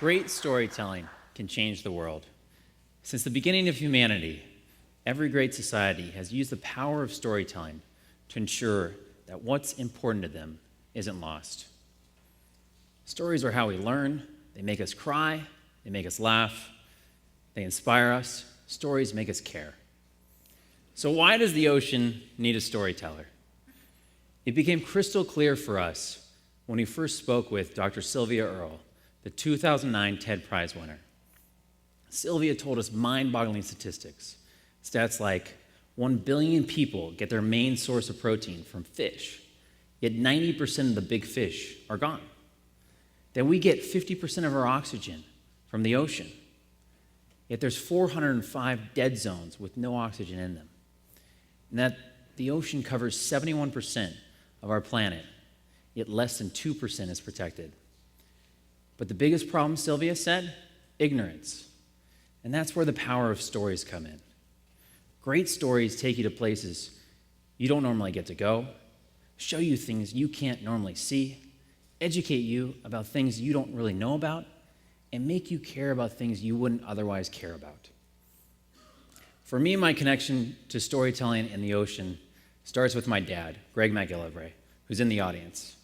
Great storytelling can change the world. Since the beginning of humanity, every great society has used the power of storytelling to ensure that what's important to them isn't lost. Stories are how we learn. They make us cry. They make us laugh. They inspire us. Stories make us care. So why does the ocean need a storyteller? It became crystal clear for us when we first spoke with Dr. Sylvia Earle, the 2009 TED Prize winner. Sylvia told us mind-boggling statistics. Stats like 1 billion people get their main source of protein from fish, yet 90% of the big fish are gone. That we get 50% of our oxygen from the ocean, yet there's 405 dead zones with no oxygen in them. And that the ocean covers 71% of our planet, yet less than 2% is protected. But the biggest problem, Sylvia said, ignorance. And that's where the power of stories come in. Great stories take you to places you don't normally get to go, show you things you can't normally see, educate you about things you don't really know about, and make you care about things you wouldn't otherwise care about. For me, my connection to storytelling in the ocean starts with my dad, Greg MacGillivray, who's in the audience.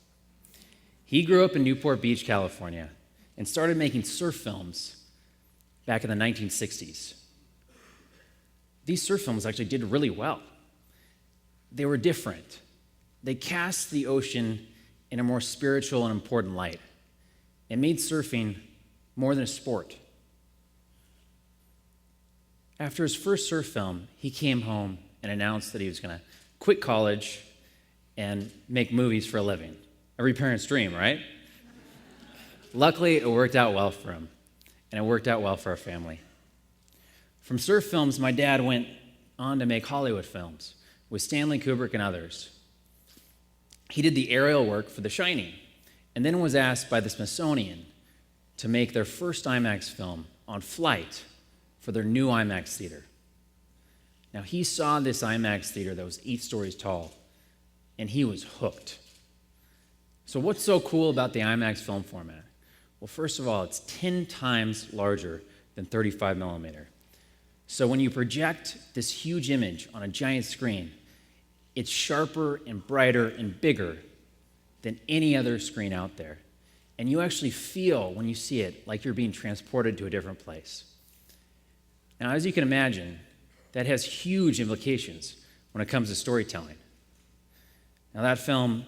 He grew up in Newport Beach, California, and started making surf films back in the 1960s. These surf films actually did really well. They were different. They cast the ocean in a more spiritual and important light. It made surfing more than a sport. After his first surf film, he came home and announced that he was going to quit college and make movies for a living. Every parent's dream, right? Luckily, it worked out well for him, and it worked out well for our family. From surf films, my dad went on to make Hollywood films with Stanley Kubrick and others. He did the aerial work for The Shining, and then was asked by the Smithsonian to make their first IMAX film on Flight for their new IMAX theater. Now, he saw this IMAX theater that was 8 stories tall, and he was hooked. So what's so cool about the IMAX film format? Well, first of all, it's 10 times larger than 35 millimeter. So when you project this huge image on a giant screen, it's sharper and brighter and bigger than any other screen out there. And you actually feel, when you see it, like you're being transported to a different place. Now, as you can imagine, that has huge implications when it comes to storytelling. Now, that film,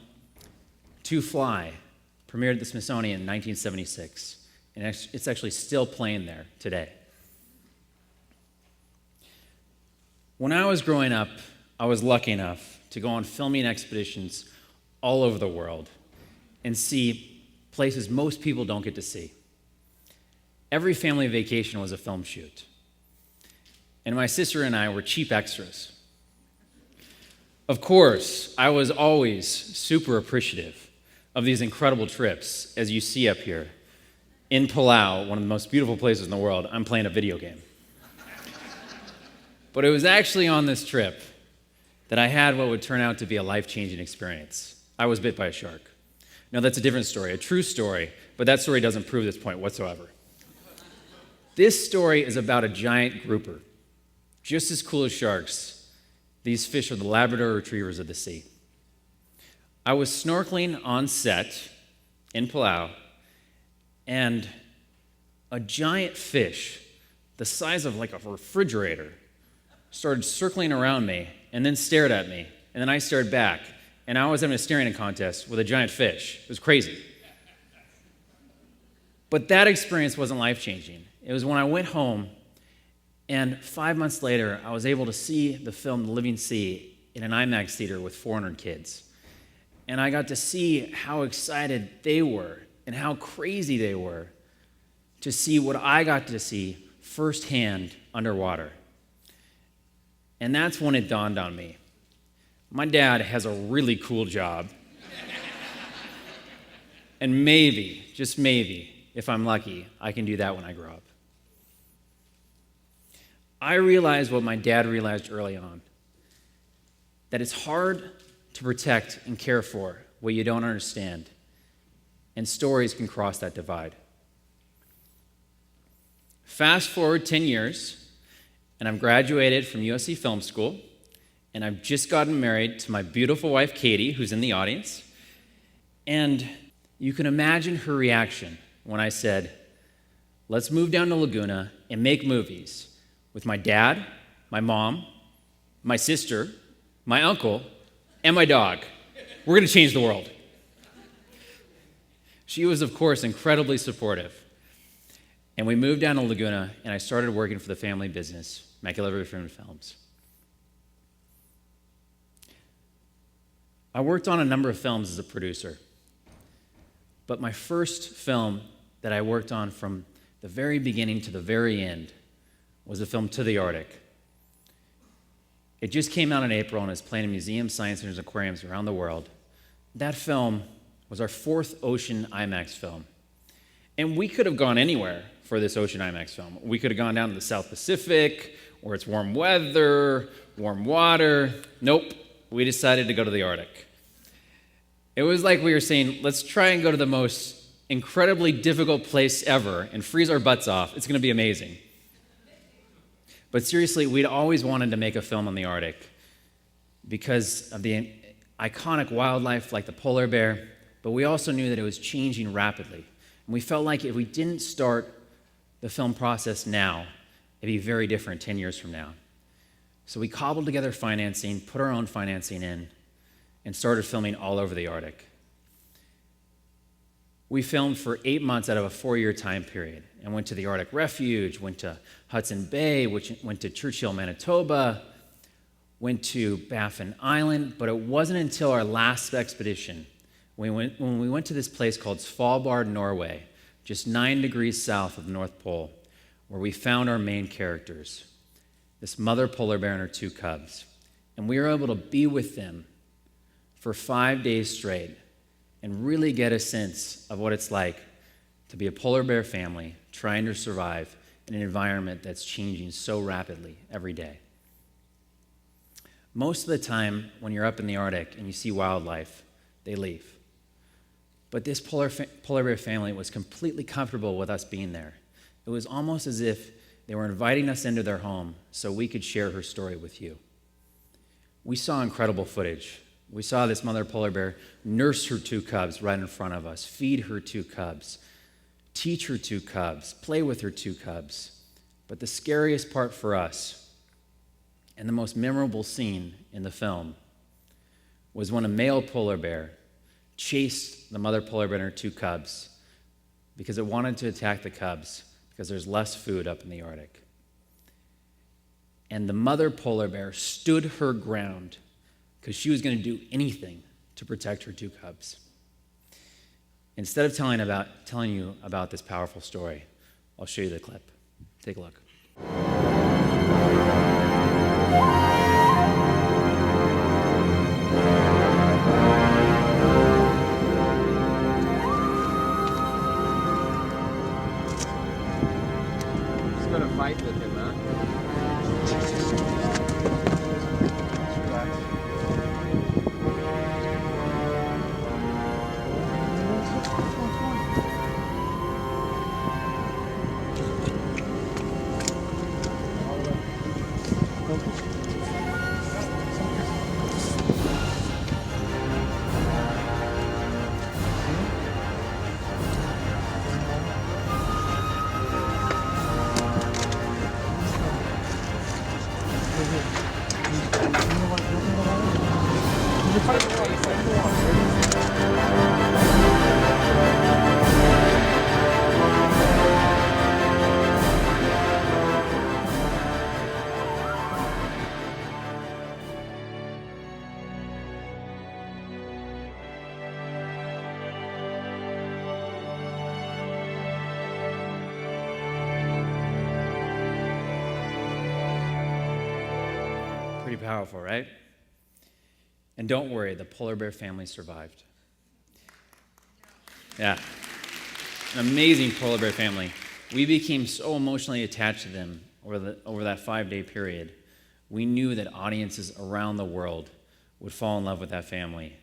To Fly, premiered at the Smithsonian in 1976, and it's actually still playing there today. When I was growing up, I was lucky enough to go on filming expeditions all over the world and see places most people don't get to see. Every family vacation was a film shoot. And my sister and I were cheap extras. Of course, I was always super appreciative of these incredible trips, as you see up here. In Palau, one of the most beautiful places in the world, I'm playing a video game. But it was actually on this trip that I had what would turn out to be a life-changing experience. I was bit by a shark. Now, that's a different story, a true story, but that story doesn't prove this point whatsoever. This story is about a giant grouper. Just as cool as sharks, these fish are the Labrador retrievers of the sea. I was snorkeling on set in Palau, and a giant fish, the size of like a refrigerator, started circling around me and then stared at me, and then I stared back, and I was having a staring contest with a giant fish. It was crazy. But that experience wasn't life-changing. It was when I went home, and 5 months later, I was able to see the film The Living Sea in an IMAX theater with 400 kids. And I got to see how excited they were and how crazy they were to see what I got to see firsthand underwater. And that's when it dawned on me. My dad has a really cool job. And maybe, just maybe, if I'm lucky, I can do that when I grow up. I realized what my dad realized early on, that it's hard to protect and care for what you don't understand, and stories can cross that divide. Fast forward 10 years, and I've graduated from USC Film School, and I've just gotten married to my beautiful wife, Katie, who's in the audience. And you can imagine her reaction when I said, let's move down to Laguna and make movies with my dad, my mom, my sister, my uncle, and my dog. We're going to change the world. She was, of course, incredibly supportive. And we moved down to Laguna, and I started working for the family business, MacGillivray Films. I worked on a number of films as a producer, but my first film that I worked on from the very beginning to the very end was the film To the Arctic. It just came out in April and is playing in museums, science centers, and aquariums around the world. That film was our fourth ocean IMAX film. And we could have gone anywhere for this ocean IMAX film. We could have gone down to the South Pacific, where it's warm weather, warm water. Nope, we decided to go to the Arctic. It was like we were saying, let's try and go to the most incredibly difficult place ever and freeze our butts off. It's going to be amazing. But seriously, we'd always wanted to make a film on the Arctic because of the iconic wildlife like the polar bear, but we also knew that it was changing rapidly. And we felt like if we didn't start the film process now, it'd be very different 10 years from now. So we cobbled together financing, put our own financing in, and started filming all over the Arctic. We filmed for 8 months out of a 4-year time period and went to the Arctic Refuge, went to Hudson Bay, went to Churchill, Manitoba, went to Baffin Island, but it wasn't until our last expedition when we went to this place called Svalbard, Norway, just 9 degrees south of the North Pole, where we found our main characters, this mother polar bear and her 2 cubs. And we were able to be with them for 5 days straight and really get a sense of what it's like to be a polar bear family trying to survive in an environment that's changing so rapidly every day. Most of the time, when you're up in the Arctic and you see wildlife, they leave. But this polar bear family was completely comfortable with us being there. It was almost as if they were inviting us into their home so we could share her story with you. We saw incredible footage. We saw this mother polar bear nurse her 2 cubs right in front of us, feed her 2 cubs, teach her 2 cubs, play with her 2 cubs. But the scariest part for us, and the most memorable scene in the film, was when a male polar bear chased the mother polar bear and her 2 cubs because it wanted to attack the cubs because there's less food up in the Arctic. And the mother polar bear stood her ground because she was going to do anything to protect her 2 cubs. Instead of telling you about this powerful story, I'll show you the clip. Take a look. Just gonna fight with him, huh? Pretty powerful, right? And don't worry, the polar bear family survived. Yeah. An amazing polar bear family. We became so emotionally attached to them over that 5-day period. We knew that audiences around the world would fall in love with that family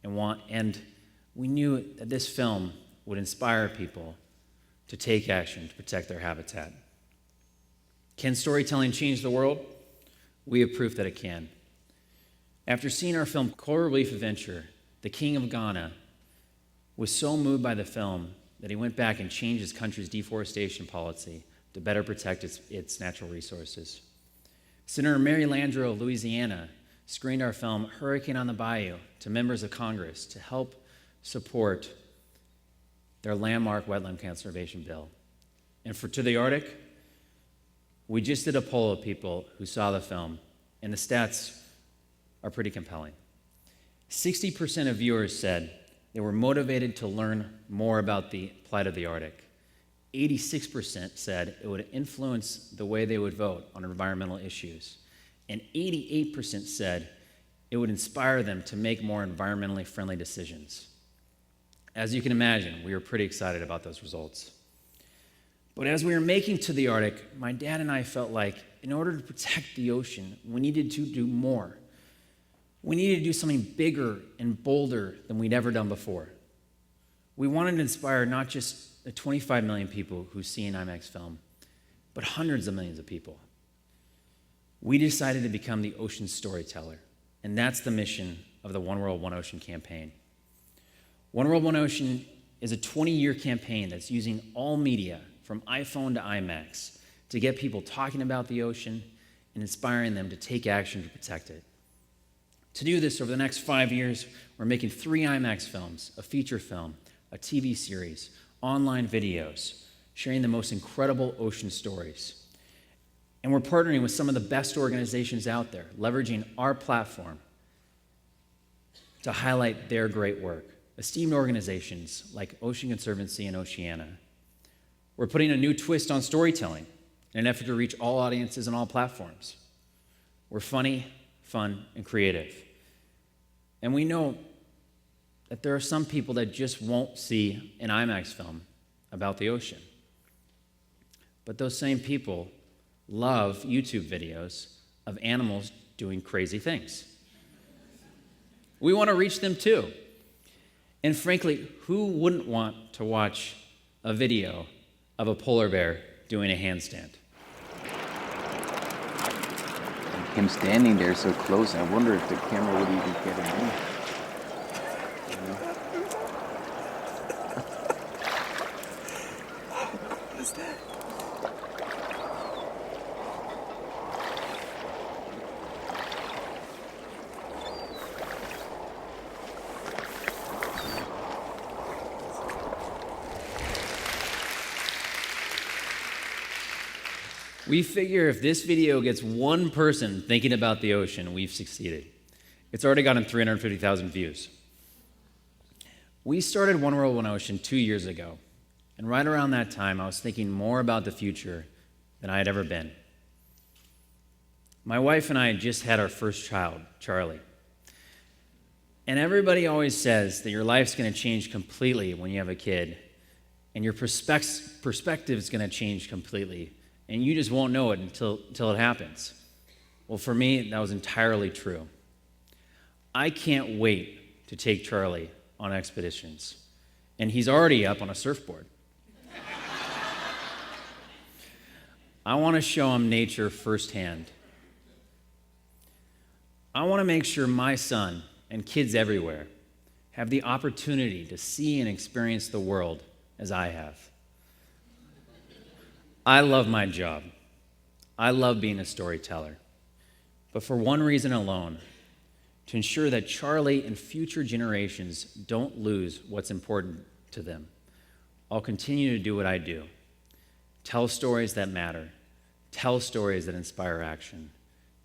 and we knew that this film would inspire people to take action to protect their habitat. Can storytelling change the world? We have proof that it can. After seeing our film Coral Reef Adventure, the King of Ghana was so moved by the film that he went back and changed his country's deforestation policy to better protect its natural resources. Senator Mary Landrieu of Louisiana screened our film Hurricane on the Bayou to members of Congress to help support their landmark wetland conservation bill. And to the Arctic, we just did a poll of people who saw the film, and the stats are pretty compelling. 60% of viewers said they were motivated to learn more about the plight of the Arctic. 86% said it would influence the way they would vote on environmental issues. And 88% said it would inspire them to make more environmentally friendly decisions. As you can imagine, we were pretty excited about those results. But as we were making to the Arctic, my dad and I felt like in order to protect the ocean, we needed to do more. We needed to do something bigger and bolder than we'd ever done before. We wanted to inspire not just the 25 million people who see an IMAX film, but hundreds of millions of people. We decided to become the ocean storyteller, and that's the mission of the One World, One Ocean campaign. One World, One Ocean is a 20-year campaign that's using all media, from iPhone to IMAX, to get people talking about the ocean and inspiring them to take action to protect it. To do this, over the next 5 years, we're making 3 IMAX films, a feature film, a TV series, online videos, sharing the most incredible ocean stories. And we're partnering with some of the best organizations out there, leveraging our platform to highlight their great work. Esteemed organizations like Ocean Conservancy and Oceana. We're putting a new twist on storytelling in an effort to reach all audiences and all platforms. We're funny, fun, and creative. And we know that there are some people that just won't see an IMAX film about the ocean. But those same people love YouTube videos of animals doing crazy things. We want to reach them too. And frankly, who wouldn't want to watch a video of a polar bear doing a handstand? Him standing there so close, I wonder if the camera would even get him in. What is that? We figure if this video gets one person thinking about the ocean, we've succeeded. It's already gotten 350,000 views. We started One World, One Ocean 2 years ago, and right around that time, I was thinking more about the future than I had ever been. My wife and I had just had our first child, Charlie. And everybody always says that your life's going to change completely when you have a kid, and your perspective is going to change completely, and you just won't know it until it happens. Well, for me, that was entirely true. I can't wait to take Charlie on expeditions, and he's already up on a surfboard. I want to show him nature firsthand. I want to make sure my son and kids everywhere have the opportunity to see and experience the world as I have. I love my job. I love being a storyteller. But for one reason alone, to ensure that Charlie and future generations don't lose what's important to them, I'll continue to do what I do. Tell stories that matter. Tell stories that inspire action.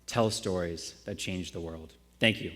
Tell stories that change the world. Thank you.